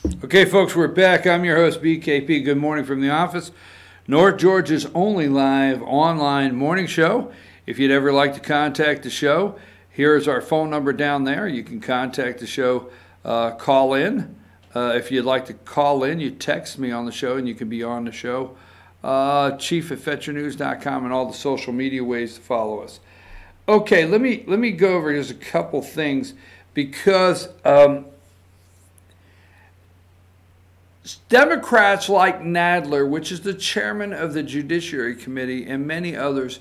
Okay, folks, we're back. I'm your host, BKP. Good morning from the office. North Georgia's only live online morning show. If you'd ever like to contact the show, here's our phone number down there. You can contact the show, call in. If you'd like to call in, you text me on the show and you can be on the show. Chief@FetcherNews.com and all the social media ways to follow us. Okay, let me go over just a couple things because Democrats like Nadler, which is the chairman of the Judiciary Committee, and many others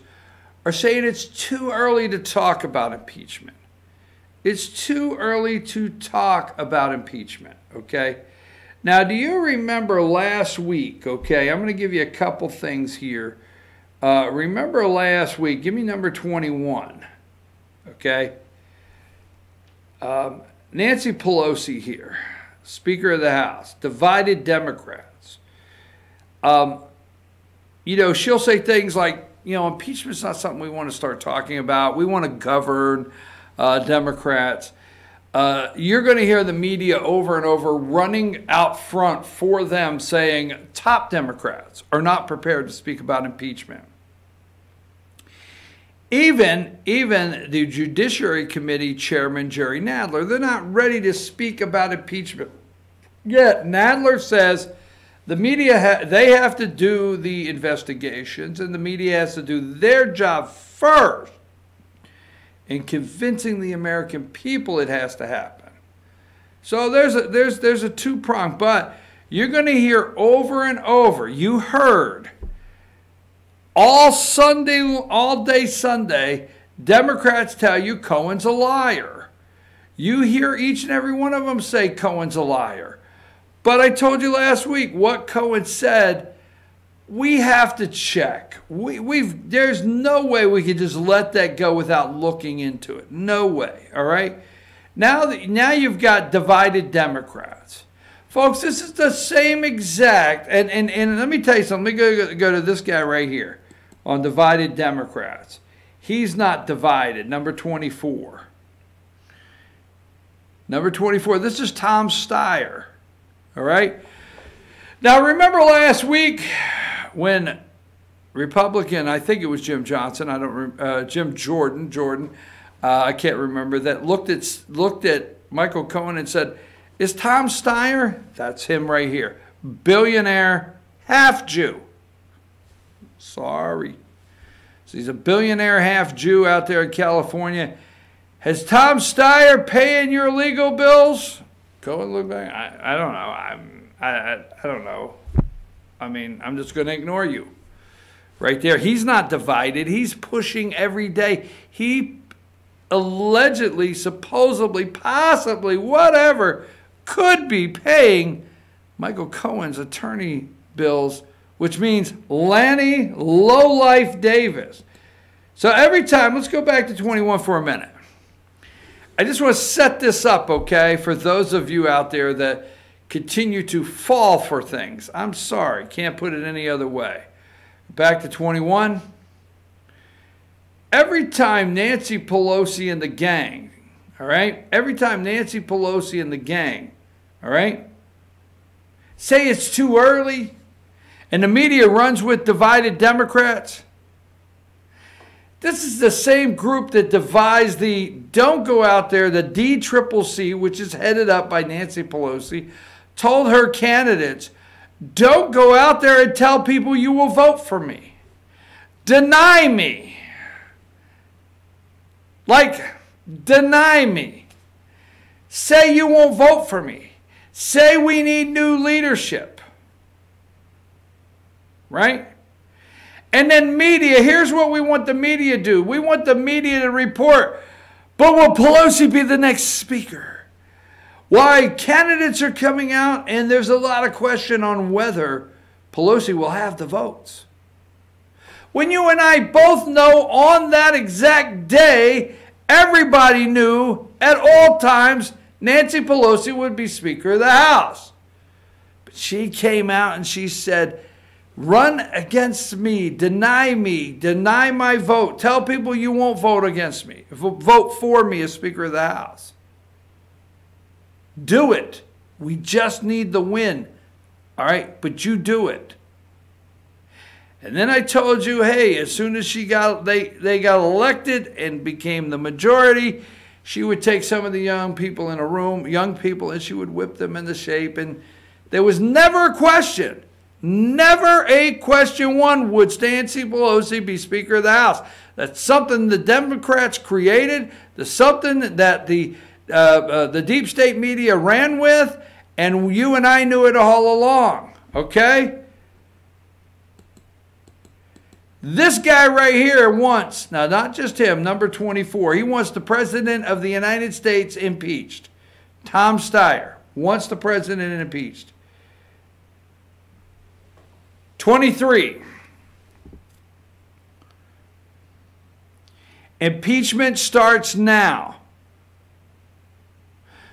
are saying it's too early to talk about impeachment. It's too early to talk about impeachment, okay? Now, do you remember last week, okay? I'm going to give you a couple things here. Remember last week, give me number 21, okay? Nancy Pelosi here, Speaker of the House, divided Democrats. You know, she'll say things like, you know, impeachment's not something we want to start talking about. We want to govern Democrats. You're going to hear the media over and over running out front for them saying top Democrats are not prepared to speak about impeachment. Even the Judiciary Committee Chairman, Jerry Nadler, they're not ready to speak about impeachment yet. Nadler says the media, they have to do the investigations, and the media has to do their job first in convincing the American people it has to happen. So there's a two-prong, but you're going to hear over and over, you heard, all day Sunday, Democrats tell you Cohen's a liar. You hear each and every one of them say Cohen's a liar. But I told you last week what Cohen said, we have to check. There's no way we can just let that go without looking into it. No way, all right? Now you've got divided Democrats. Folks, this is the same exact, and let me tell you something. Let me go to this guy right here on divided Democrats. He's not divided, number 24. Number 24, this is Tom Steyer, all right? Now, remember last week when Republican, I think it was Jim Johnson, Jim Jordan, I can't remember, that looked at Michael Cohen and said, is Tom Steyer? That's him right here. Billionaire, half Jew. Sorry. So he's a billionaire, half Jew out there in California. Has Tom Steyer paying your legal bills? Cohen looked back. I don't know. I don't know. I mean, I'm just going to ignore you. Right there. He's not divided. He's pushing every day. He allegedly, supposedly, possibly, whatever, could be paying Michael Cohen's attorney bills, which means Lanny Lowlife Davis. So every time, let's go back to 21 for a minute. I just want to set this up, okay, for those of you out there that continue to fall for things. I'm sorry, can't put it any other way. Back to 21. Every time Nancy Pelosi and the gang, all right, every time Nancy Pelosi and the gang, all right, say it's too early, and the media runs with divided Democrats. This is the same group that devised the don't go out there, the DCCC, which is headed up by Nancy Pelosi, told her candidates, don't go out there and tell people you will vote for me. Deny me. Like, deny me. Say you won't vote for me. Say we need new leadership. Right? And then media, here's what we want the media to do. We want the media to report, but will Pelosi be the next speaker? Why candidates are coming out, and there's a lot of question on whether Pelosi will have the votes. When you and I both know on that exact day, everybody knew at all times Nancy Pelosi would be Speaker of the House. But she came out and she said, run against me, deny my vote. Tell people you won't vote against me. Vote for me as Speaker of the House. Do it. We just need the win. All right, but you do it. And then I told you, hey, as soon as they got elected and became the majority, she would take some of the young people in a room, and she would whip them into shape. And there was never a question, never a question one, would Nancy Pelosi be Speaker of the House? That's something the Democrats created, that's something that the deep state media ran with, and you and I knew it all along, okay? This guy right here wants, now not just him, number 24, he wants the President of the United States impeached. Tom Steyer wants the President impeached. 23. Impeachment starts now.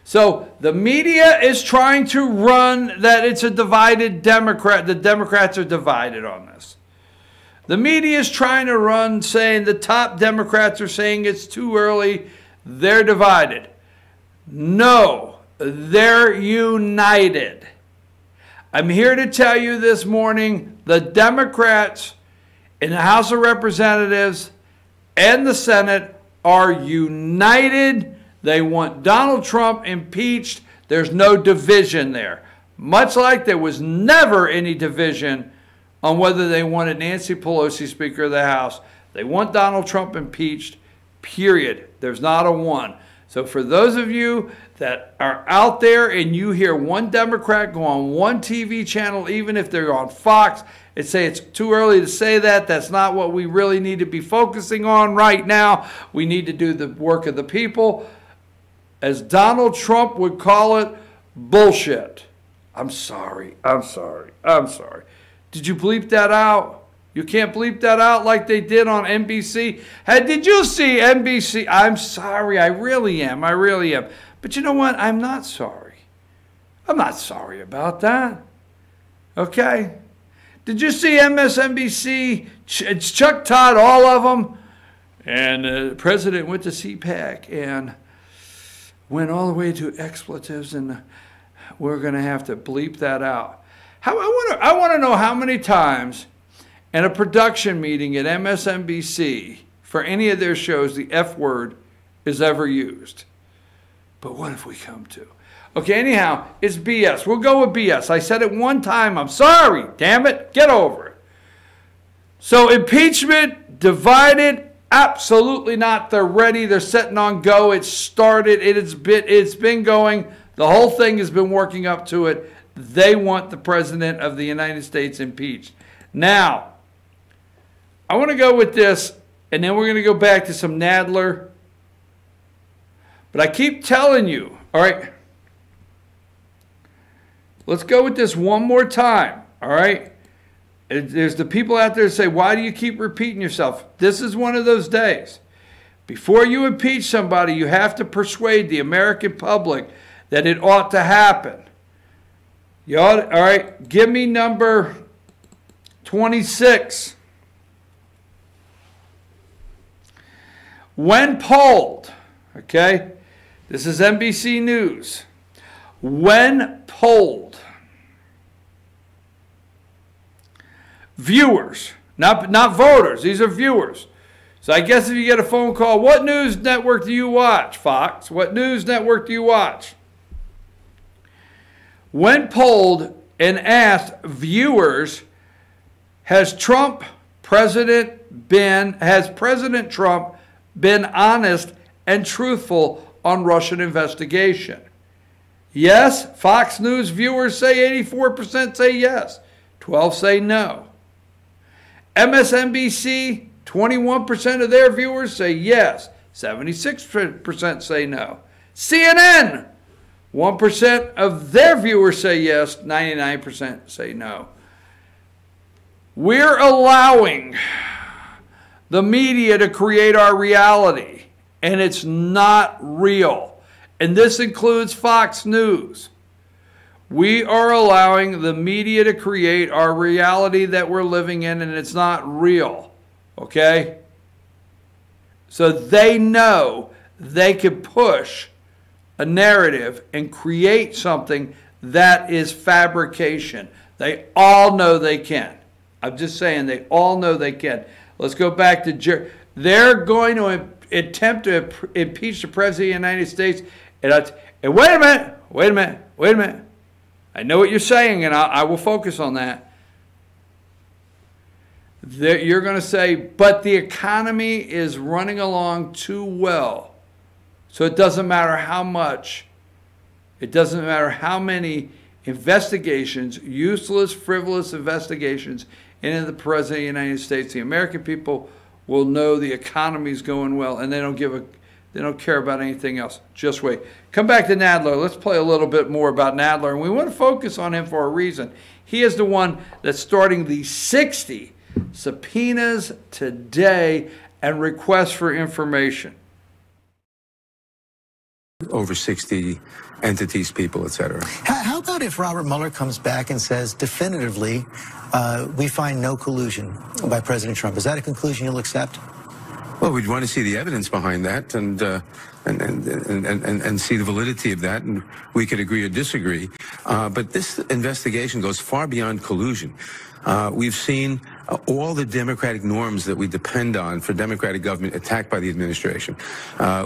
So the media is trying to run that it's a divided Democrat. The Democrats are divided on this. The media is trying to run saying the top Democrats are saying it's too early. They're divided. No, they're united. I'm here to tell you this morning, the Democrats in the House of Representatives and the Senate are united. They want Donald Trump impeached. There's no division there. Much like there was never any division on whether they wanted Nancy Pelosi Speaker of the House. They want Donald Trump impeached, period. There's not a one. So for those of you that are out there and you hear one Democrat go on one TV channel, even if they're on Fox, and say it's too early to say that, that's not what we really need to be focusing on right now. We need to do the work of the people. As Donald Trump would call it, bullshit. I'm sorry. I'm sorry. I'm sorry. Did you bleep that out? You can't bleep that out like they did on NBC. Hey, did you see NBC? I'm sorry. I really am. I really am. But you know what? I'm not sorry. I'm not sorry about that. Okay? Did you see MSNBC? It's Chuck Todd, all of them. And the president went to CPAC and went all the way to expletives, and we're going to have to bleep that out. I want to know how many times in a production meeting at MSNBC for any of their shows the F word is ever used. But what if we come to? Okay, anyhow, it's BS. We'll go with BS. I said it one time. I'm sorry. Damn it. Get over it. So impeachment, divided, absolutely not. They're ready. They're setting on go. It started. It's been going. The whole thing has been working up to it. They want the President of the United States impeached. Now, I want to go with this, and then we're going to go back to some Nadler. But I keep telling you, all right, let's go with this one more time, all right? There's the people out there that say, why do you keep repeating yourself? This is one of those days. Before you impeach somebody, you have to persuade the American public that it ought to happen. You ought, all right, give me number 26. When polled, okay, this is NBC News. When polled, viewers, not voters, these are viewers. So I guess if you get a phone call, what news network do you watch, Fox? What news network do you watch? When polled and asked viewers, has President Trump been honest and truthful on Russian investigation? Yes, Fox News viewers say 84% say yes, 12 say no. MSNBC, 21% of their viewers say yes, 76% say no. CNN, 1% of their viewers say yes, 99% say no. We're allowing the media to create our reality, and it's not real. And this includes Fox News. We are allowing the media to create our reality that we're living in, and it's not real. Okay? So they know they can push a narrative and create something that is fabrication. They all know they can. I'm just saying, they all know they can. Let's go back to they're going to attempt to impeach the President of the United States. And wait a minute. I know what you're saying, and I will focus on that. You're going to say, but the economy is running along too well. So it doesn't matter how much, it doesn't matter how many investigations, useless, frivolous investigations into the President of the United States. The American people will know the economy's going well, and they don't care about anything else. Just wait. Come back to Nadler. Let's play a little bit more about Nadler, and we want to focus on him for a reason. He is the one that's starting the 60 subpoenas today and requests for information. Over 60 entities, people, etc. How about if Robert Mueller comes back and says definitively, we find no collusion by President Trump? Is that a conclusion you'll accept? Well, we'd want to see the evidence behind that and see the validity of that, and we could agree or disagree. But this investigation goes far beyond collusion. We've seen all the democratic norms that we depend on for democratic government attacked by the administration.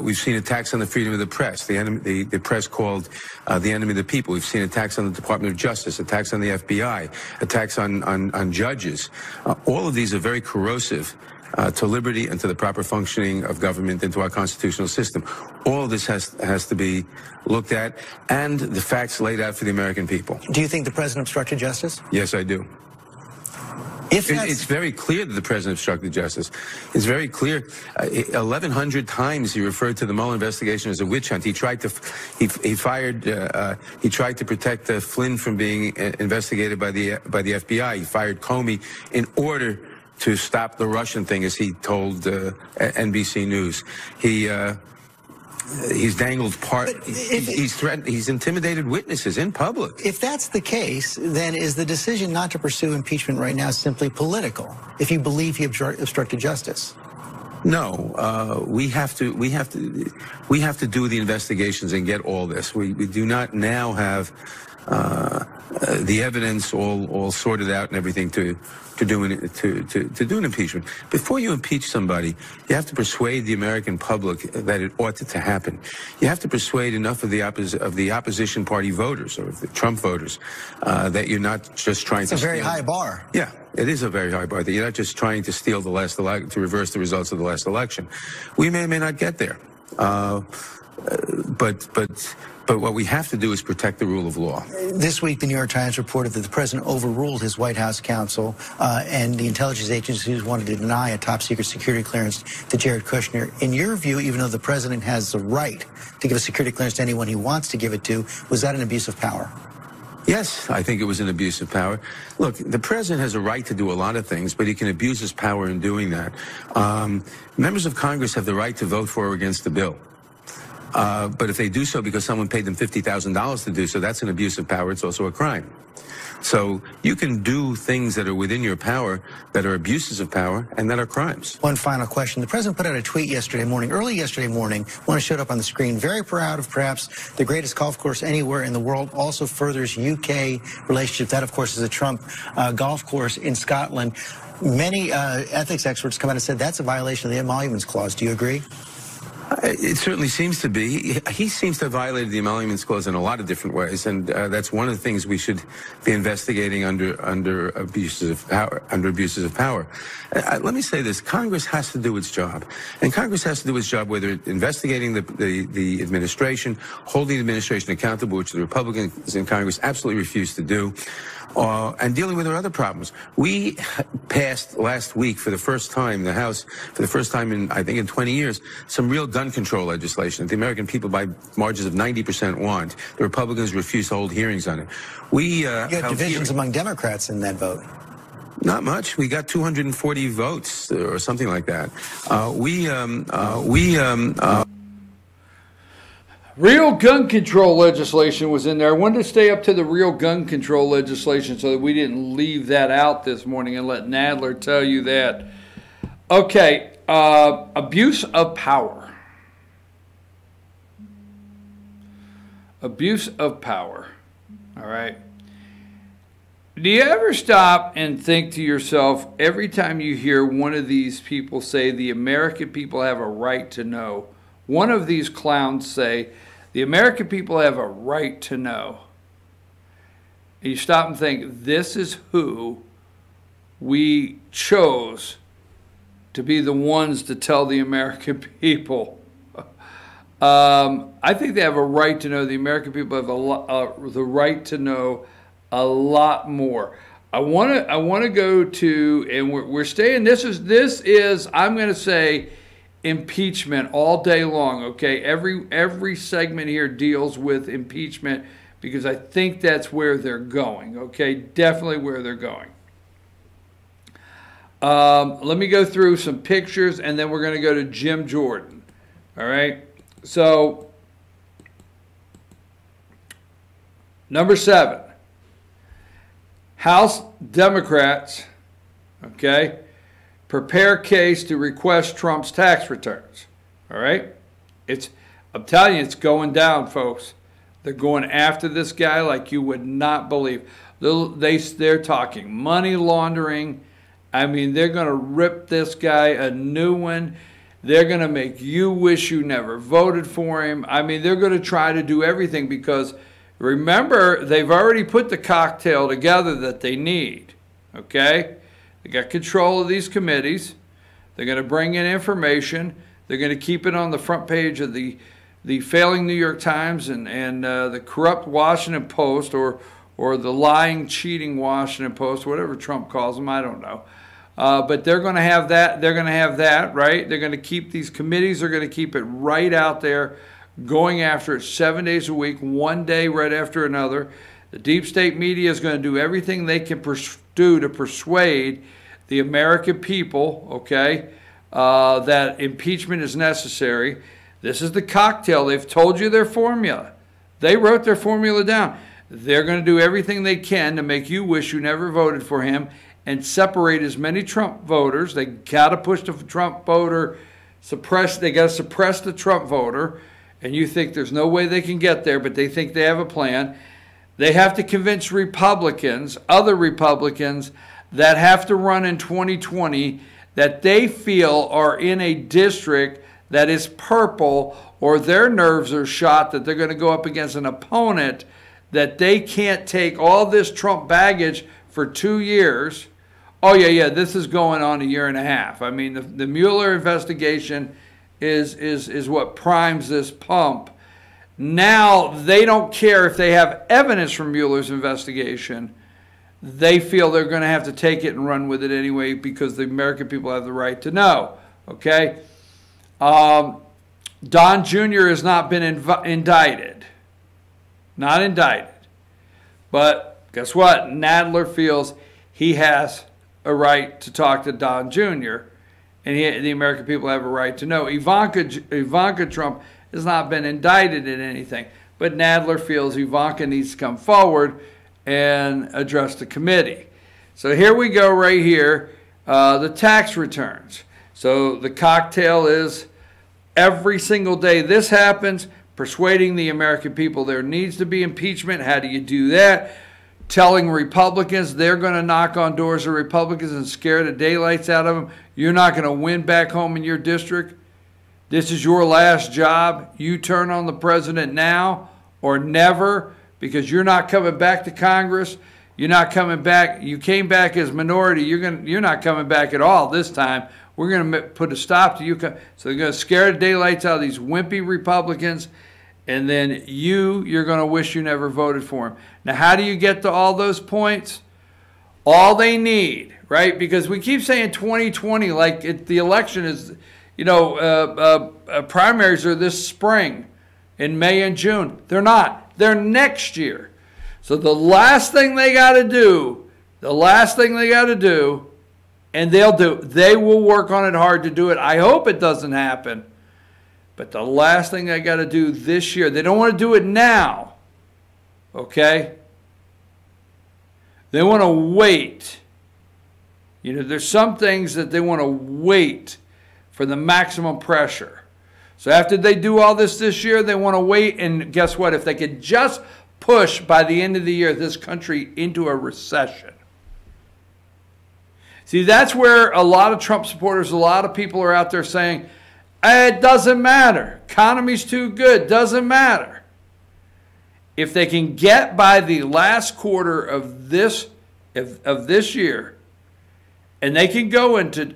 We've seen attacks on the freedom of the press, the press called the enemy of the people. We've seen attacks on the Department of Justice, attacks on the FBI, attacks on judges. All of these are very corrosive to liberty and to the proper functioning of government and to our constitutional system. All of this has to be looked at, and the facts laid out for the American people. Do you think the president obstructed justice? Yes, I do. It's very clear that the president obstructed justice. It's very clear. 1,100 times he referred to the Mueller investigation as a witch hunt. He tried to protect Flynn from being investigated by the FBI. He fired Comey in order to stop the Russian thing, as he told NBC News. He's dangled he's threatened, he's intimidated witnesses in public. If that's the case, then is the decision not to pursue impeachment right now simply political, if you believe he obstructed justice? No, we have to do the investigations and get all this. We do not now have the evidence all sorted out and everything to do an impeachment. Before you impeach somebody, you have to persuade the American public that it ought to happen. You have to persuade enough of the opposition party voters, or the Trump voters, that you're not just trying to. It's a very high bar. Yeah, it is a very high bar. That you're not just trying to steal the last election, to reverse the results of the last election. We may or may not get there. But what we have to do is protect the rule of law. This week, the New York Times reported that the president overruled his White House counsel and the intelligence agencies wanted to deny a top-secret security clearance to Jared Kushner. In your view, even though the president has the right to give a security clearance to anyone he wants to give it to, was that an abuse of power? Yes, I think it was an abuse of power. Look, the president has a right to do a lot of things, but he can abuse his power in doing that. Members of Congress have the right to vote for or against the bill. But if they do so because someone paid them $50,000 to do so, that's an abuse of power. It's also a crime. So you can do things that are within your power that are abuses of power and that are crimes. One final question. The president put out a tweet early yesterday morning, one showed up on the screen, very proud of perhaps the greatest golf course anywhere in the world, also furthers UK relationship. That, of course, is a Trump golf course in Scotland. Many ethics experts come out and said that's a violation of the Emoluments Clause. Do you agree? It certainly seems to be. He seems to have violated the Emoluments Clause in a lot of different ways, and that's one of the things we should be investigating under abuses of power. Let me say this: Congress has to do its job, and Congress has to do its job whether investigating the administration, holding the administration accountable, which the Republicans in Congress absolutely refuse to do. And dealing with our other problems. We passed last week for the first time, the House, for the first time in, I think, in 20 years, some real gun control legislation that the American people by margins of 90% want. The Republicans refuse to hold hearings on it. You had divisions among Democrats in that vote. Not much. We got 240 votes or something like that. Real gun control legislation was in there. I wanted to stay up to the real gun control legislation so that we didn't leave that out this morning and let Nadler tell you that. Okay, abuse of power. Abuse of power. All right. Do you ever stop and think to yourself, every time you hear one of these people say the American people have a right to know, one of these clowns say the American people have a right to know, and you stop and think, this is who we chose to be the ones to tell the American people. I think they have a right to know. The American people have the right to know a lot more. I want to go to, and we're staying. This is I'm going to say impeachment all day long. Okay, every segment here deals with impeachment because I think that's where they're going. Okay, definitely where they're going. Let me go through some pictures, and then we're going to go to Jim Jordan. All right. So, number 7, House Democrats, okay, prepare case to request Trump's tax returns. All right? I'm telling you, it's going down, folks. They're going after this guy like you would not believe. They're talking money laundering. I mean, they're going to rip this guy a new one. They're going to make you wish you never voted for him. I mean, they're going to try to do everything because, remember, they've already put the cocktail together that they need, okay? They got control of these committees. They're going to bring in information. They're going to keep it on the front page of the failing New York Times and the corrupt Washington Post or the lying, cheating Washington Post, whatever Trump calls them, I don't know. But they're going to have that. They're going to have that, right? They're going to keep these committees. They're going to keep it right out there, going after it 7 days a week, one day right after another. The deep state media is going to do everything they can do to persuade the American people, okay, that impeachment is necessary. This is the cocktail. They've told you their formula. They wrote their formula down. They're going to do everything they can to make you wish you never voted for him and separate as many Trump voters. They got to push the Trump voter, they got to suppress the Trump voter, and you think there's no way they can get there, but they think they have a plan. They have to convince Republicans, other Republicans, that have to run in 2020 that they feel are in a district that is purple or their nerves are shot that they're going to go up against an opponent that they can't take all this Trump baggage for 2 years. Oh, yeah, this is going on 1.5 years. I mean, the Mueller investigation is what primes this pump. Now, they don't care if they have evidence from Mueller's investigation. They feel they're going to have to take it and run with it anyway because the American people have the right to know, okay? Don Jr. has not been indicted. Not indicted. But guess what? Nadler feels he has a right to talk to Don Jr., and the American people have a right to know. Ivanka Trump has not been indicted in anything, but Nadler feels Ivanka needs to come forward and address the committee. So here we go right here, the tax returns. So the cocktail is every single day this happens, persuading the American people there needs to be impeachment. How do you do that? Telling Republicans they're going to knock on doors of Republicans and scare the daylights out of them. You're not going to win back home in your district. This is your last job. You turn on the president now or never because you're not coming back to Congress. You're not coming back. You came back as minority. You're not coming back at all this time. We're going to put a stop to you. So they're going to scare the daylights out of these wimpy Republicans. And then you're going to wish you never voted for him. Now, how do you get to all those points? All they need, right? Because we keep saying 2020 like the election is, primaries are this spring in May and June. They're not. They're next year. So the last thing they got to do, and they will work on it hard to do it. I hope it doesn't happen. But the last thing they got to do this year, they don't want to do it now, okay? They want to wait. There's some things that they want to wait for the maximum pressure. So after they do all this year, they want to wait, and guess what? If they could just push, by the end of the year, this country into a recession. See, that's where a lot of Trump supporters, a lot of people are out there saying, it doesn't matter. Economy's too good. Doesn't matter. If they can get by the last quarter of this year, and they can go into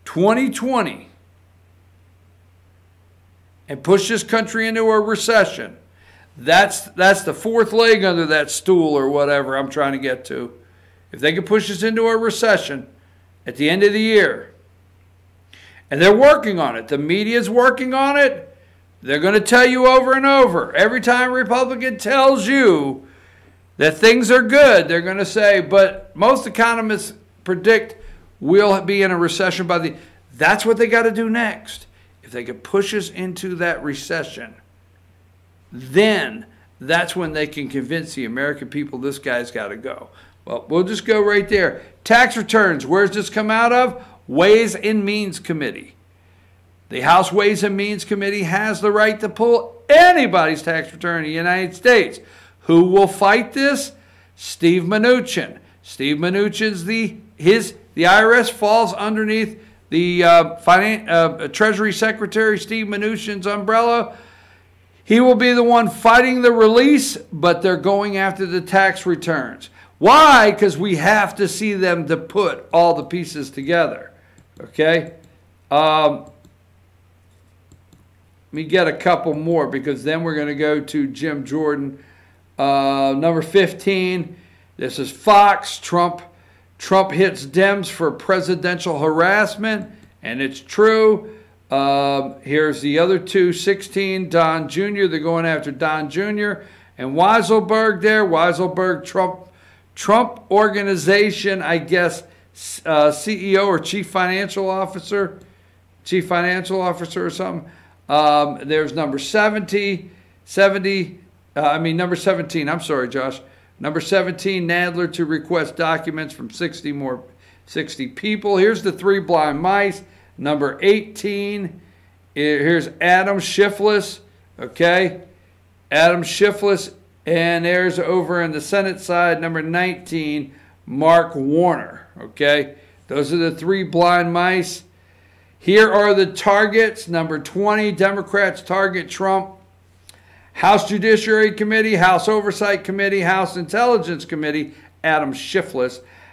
2020 and push this country into a recession, that's the fourth leg under that stool or whatever I'm trying to get to. If they can push us into a recession at the end of the year, and they're working on it, the media's working on it, they're going to tell you over and over. Every time a Republican tells you that things are good, they're going to say, but most economists predict we'll be in a recession by the... That's what they got to do next. If they could push us into that recession, then that's when they can convince the American people this guy's got to go. Well, we'll just go right there. Tax returns, where's this come out of? Ways and Means Committee. The House Ways and Means Committee has the right to pull anybody's tax return in the United States. Who will fight this? Steve Mnuchin. Steve Mnuchin's the IRS falls underneath the Treasury Secretary Steve Mnuchin's umbrella. He will be the one fighting the release, but they're going after the tax returns. Why? Because we have to see them to put all the pieces together. Okay? Let me get a couple more, because then we're going to go to Jim Jordan. Number 15, this is Fox. Trump hits Dems for presidential harassment, and it's true. Here's the other two. 16, Don Jr. They're going after Don Jr. and Weisselberg there. Weisselberg, Trump Organization, I guess, CEO or Chief Financial Officer or something. There's number 17. I'm sorry, Josh. Number 17, Nadler to request documents from 60 people. Here's the three blind mice. Number 18, here's Adam Schiff. Okay, Adam Schiff. And there's over in the Senate side, number 19, Mark Warner. Okay, those are the three blind mice. Here are the targets. Number 20, Democrats target Trump. House Judiciary Committee, House Oversight Committee, House Intelligence Committee, Adam Schiff.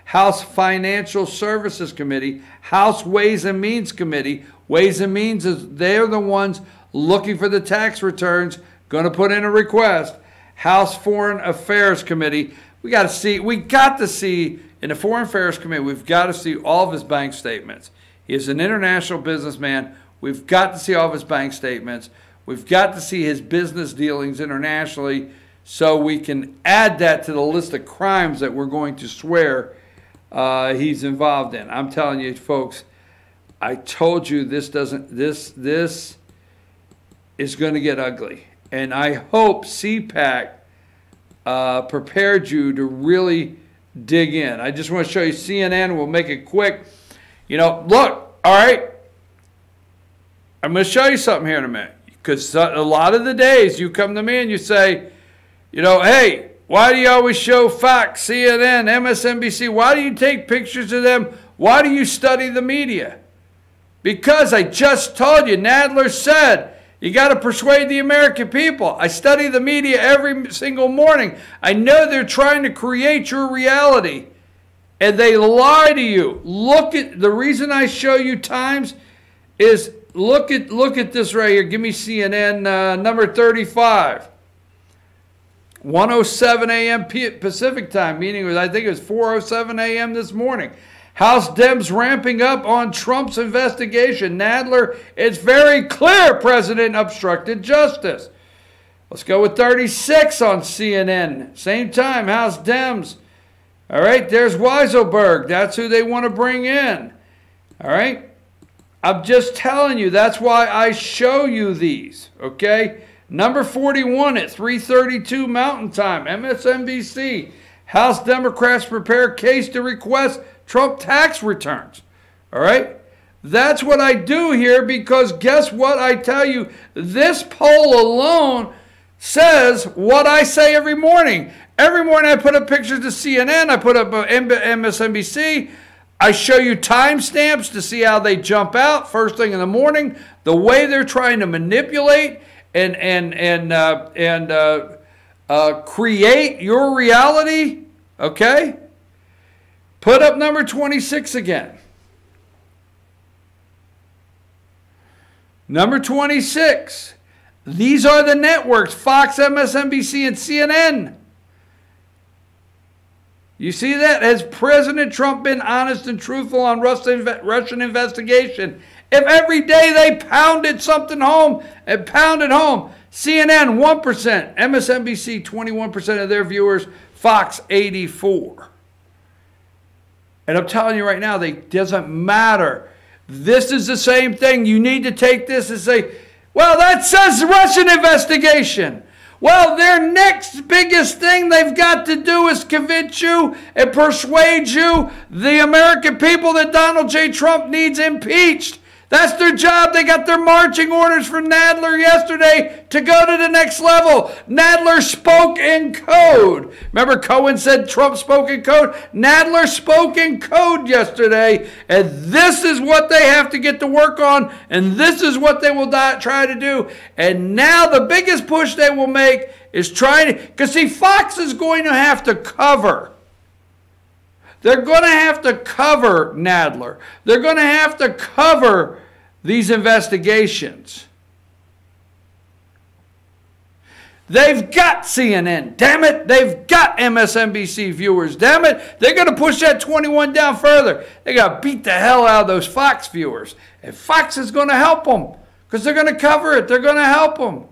House Financial Services Committee, House Ways and Means Committee. Ways and Means they're the ones looking for the tax returns, going to put in a request. House Foreign Affairs Committee. We got to see in the Foreign Affairs Committee, we've got to see all of his bank statements. He is an international businessman. We've got to see all of his bank statements. We've got to see his business dealings internationally, so we can add that to the list of crimes that we're going to swear he's involved in. I'm telling you, folks, I told you this is going to get ugly. And I hope CPAC prepared you to really dig in. I just want to show you CNN. We'll make it quick. Look, all right. I'm going to show you something here in a minute. Because a lot of the days you come to me and you say, hey, why do you always show Fox, CNN, MSNBC? Why do you take pictures of them? Why do you study the media? Because I just told you, Nadler said, you got to persuade the American people. I study the media every single morning. I know they're trying to create your reality, and they lie to you. Look at the reason I show you Times is look at this right here. Give me CNN number 35. 1:07 a.m. Pacific time, meaning I think it was 4:07 a.m. this morning. House Dems ramping up on Trump's investigation. Nadler, it's very clear President obstructed justice. Let's go with 36 on CNN. Same time, House Dems. All right, there's Weisselberg. That's who they want to bring in. All right. I'm just telling you, that's why I show you these, okay? Number 41 at 3:32 Mountain Time, MSNBC. House Democrats prepare case to request Trump tax returns, all right? That's what I do here, because guess what I tell you? This poll alone says what I say every morning. Every morning I put up pictures to CNN. I put up MSNBC. I show you timestamps to see how they jump out first thing in the morning. The way they're trying to manipulate and create your reality. Okay? Put up number 26 again. Number 26. These are the networks, Fox, MSNBC, and CNN. You see that? Has President Trump been honest and truthful on Russian investigation? If every day they pounded something home and pounded home, CNN 1%, MSNBC 21% of their viewers, Fox 84%. And I'm telling you right now, it doesn't matter. This is the same thing. You need to take this and say, well, that says Russian investigation. Well, their next biggest thing they've got to do is convince you and persuade you, the American people, that Donald J. Trump needs impeached. That's their job. They got their marching orders from Nadler yesterday to go to the next level. Nadler spoke in code. Remember Cohen said Trump spoke in code? Nadler spoke in code yesterday. And this is what they have to get to work on. And this is what they will try to do. And now the biggest push they will make is trying to, because see, Fox is going to have to cover. They're going to have to cover Nadler. They're going to have to cover these investigations. They've got CNN, damn it. They've got MSNBC viewers, damn it. They're going to push that 21 down further. They got to beat the hell out of those Fox viewers. And Fox is going to help them because they're going to cover it. They're going to help them.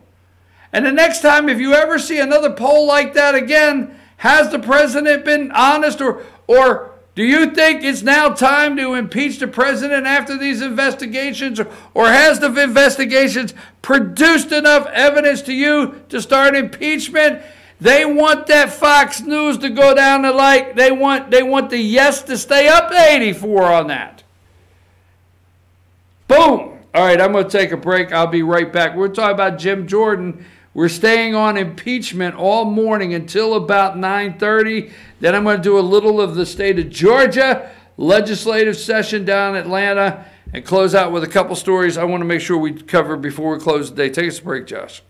And the next time, if you ever see another poll like that again, has the president been honest, or do you think it's now time to impeach the president after these investigations? Or has the investigations produced enough evidence to you to start impeachment? They want that Fox News to go down to like, they want the yes to stay up to 84 on that. Boom. All right, I'm going to take a break. I'll be right back. We're talking about Jim Jordan. We're staying on impeachment all morning until about 9:30. Then I'm going to do a little of the state of Georgia, legislative session down in Atlanta, and close out with a couple stories I want to make sure we cover before we close the day. Take us a break, Josh.